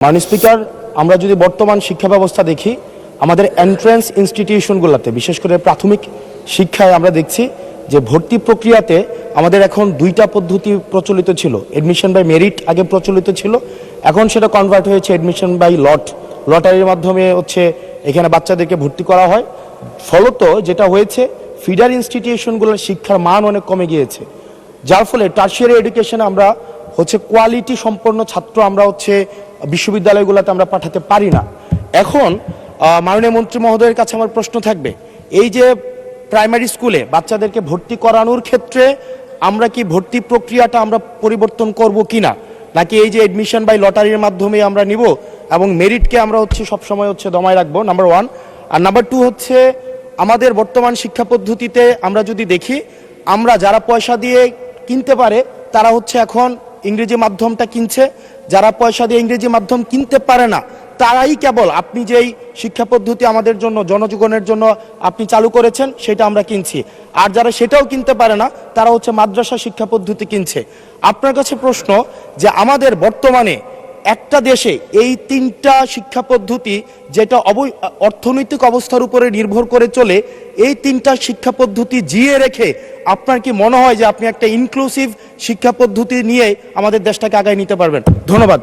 মাননীয় স্পিকার, আমরা যদি বর্তমান শিক্ষা ব্যবস্থা দেখি, আমাদের এন্ট্রান্স ইনস্টিটিউশনগুলোতে বিশেষ করে প্রাথমিক শিক্ষায় আমরা দেখছি যে ভর্তি প্রক্রিয়াতে আমাদের এখন দুইটা পদ্ধতি প্রচলিত ছিল। এডমিশন বাই মেরিট আগে প্রচলিত ছিল, এখন সেটা কনভার্ট হয়েছে এডমিশন বাই লটারির মাধ্যমে এখানে বাচ্চাদেরকে ভর্তি করা হয়। ফলত যেটা হয়েছে, ফিডার ইনস্টিটিউশনগুলোর শিক্ষার মান অনেক কমে গিয়েছে, যার ফলে টারশিয়ারি এডুকেশনে আমরা কোয়ালিটি সম্পন্ন ছাত্র আমরা বিশ্ববিদ্যালয়গুলোতে আমরা পাঠাতে পারি না। এখন মাননীয় মন্ত্রী মহোদয়ের কাছে আমার প্রশ্ন থাকবে, এই যে প্রাইমারি স্কুলে বাচ্চাদেরকে ভর্তি করানোর ক্ষেত্রে আমরা কি ভর্তি প্রক্রিয়াটা আমরা পরিবর্তন করব কিনা, নাকি এই যে এডমিশন বাই লটারির মাধ্যমে আমরা নিব এবং মেরিটকে আমরা সবসময় দমায় রাখবো, নাম্বার ওয়ান। আর নাম্বার টু আমাদের বর্তমান শিক্ষা পদ্ধতিতে আমরা যদি দেখি, আমরা যারা পয়সা দিয়ে কিনতে পারে তারা এখন ইংরেজি মাধ্যমটা কিনছে, যারা পয়সা দিয়ে ইংরেজি মাধ্যম কিনতে পারে না তারাই কেবল আপনি যেই শিক্ষা পদ্ধতি আমাদের জন্য জনজীবনের জন্য আপনি চালু করেছেন সেটা আমরা কিনছি, আর যারা সেটাও কিনতে পারে না তারা মাদ্রাসা শিক্ষা পদ্ধতি কিনছে। আপনার কাছে প্রশ্ন যে আমাদের বর্তমানে একটা দেশে এই তিনটা শিক্ষা পদ্ধতি যেটা অর্থনৈতিক অবস্থার উপরে নির্ভর করে চলে, এই তিনটা শিক্ষা পদ্ধতি জিয়ে রেখে আপনার কি মনে হয় যে আপনি একটা ইনক্লুসিভ শিক্ষা পদ্ধতি নিয়ে আমাদের দেশটাকে আগায় নিতে পারবেন? ধন্যবাদ।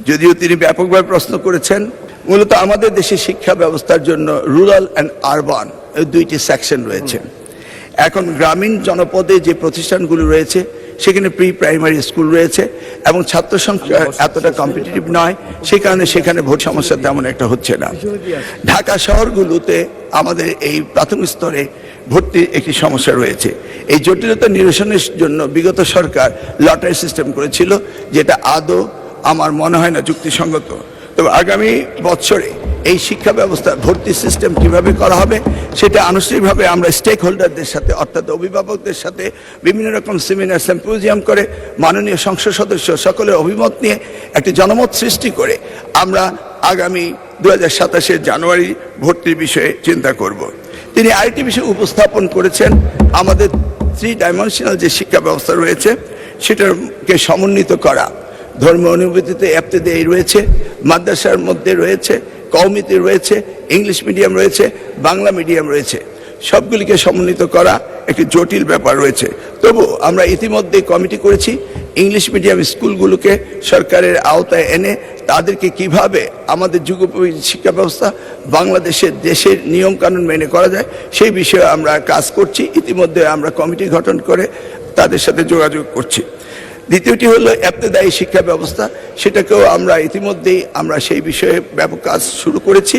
যদিও তিনি ব্যাপকভাবে প্রশ্ন করেছেন, মূলত আমাদের দেশে শিক্ষা ব্যবস্থার জন্য রুরাল অ্যান্ড আরবান এই দুইটি সেকশন রয়েছে। এখন গ্রামীণ জনপদে যে প্রতিষ্ঠানগুলো রয়েছে সেখানে প্রি প্রাইমারি স্কুল রয়েছে এবং ছাত্র সংখ্যা এতটা কম্পিটিটিভ নয়, সেই কারণে সেখানে ভোট সমস্যা তেমন একটা হচ্ছে না। ঢাকা শহরগুলোতে আমাদের এই প্রাথমিক স্তরে ভর্তির একটি সমস্যা রয়েছে। এই জটিলতা নিরসনের জন্য বিগত সরকার লটারি সিস্টেম করেছিল, যেটা আদৌ আমার মনে হয় না যুক্তিসঙ্গত। তবে আগামী বছরে এই শিক্ষা ব্যবস্থা ভর্তি সিস্টেম কিভাবে করা হবে সেটা আনুষ্ঠানিকভাবে আমরা স্টেক হোল্ডারদের সাথে অর্থাৎ অভিভাবকদের সাথে বিভিন্ন রকম সেমিনার সিম্পোজিয়াম করে মাননীয় সংসদ সদস্য সকলের অভিমত নিয়ে একটি জনমত সৃষ্টি করে আমরা আগামী 2027 জানুয়ারি ভর্তির বিষয়ে চিন্তা করব। তিনি আরেকটি বিষয় উপস্থাপন করেছেন, আমাদের 3 ডাইমেনশনাল যে শিক্ষা ব্যবস্থা রয়েছে সেটাকে সমন্বিত করা। ধর্মীয় অনুভূতিতে ইবতেদায়ী রয়েছে, মাদ্রাসার মধ্যে রয়েছে, কওমিতে রয়েছে, ইংলিশ মিডিয়াম রয়েছে, বাংলা মিডিয়াম রয়েছে, সবগুলিকে সমন্বিত করা একটি জটিল ব্যাপার রয়েছে। তবু আমরা ইতিমধ্যে কমিটি করেছি ইংলিশ মিডিয়াম স্কুলগুলোকে সরকারের আওতায় এনে তাদেরকে কিভাবে আমাদের যুগোপযোগী শিক্ষা ব্যবস্থা বাংলাদেশের দেশের নিয়মকানুন মেনে করা যায় সেই বিষয়ে আমরা কাজ করছি। ইতিমধ্যে আমরা কমিটি গঠন করে তাদের সাথে যোগাযোগ করছি। দ্বিতীয়টি হলো ইবতেদায়ী শিক্ষা ব্যবস্থা, সেটাকেও আমরা ইতিমধ্যেই সেই বিষয়ে ব্যাপক কাজ শুরু করেছি।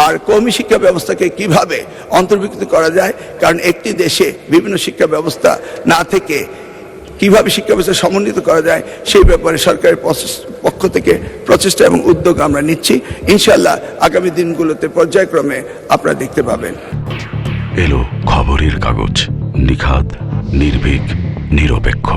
আর কওমি শিক্ষা ব্যবস্থাকে কিভাবে অন্তর্ভুক্ত করা যায়, কারণ একটি দেশে বিভিন্ন শিক্ষা ব্যবস্থা না থেকে কিভাবে শিক্ষা ব্যবস্থা সমন্বিত করা যায় সেই ব্যাপারে সরকারের পক্ষ থেকে প্রচেষ্টা এবং উদ্যোগ আমরা নিচ্ছি। ইনশাআল্লাহ আগামী দিনগুলোতে পর্যায়ক্রমে আপনারা দেখতে পাবেন। এলো খবরের কাগজ, নিখাত, নির্ভীক, নিরপেক্ষ।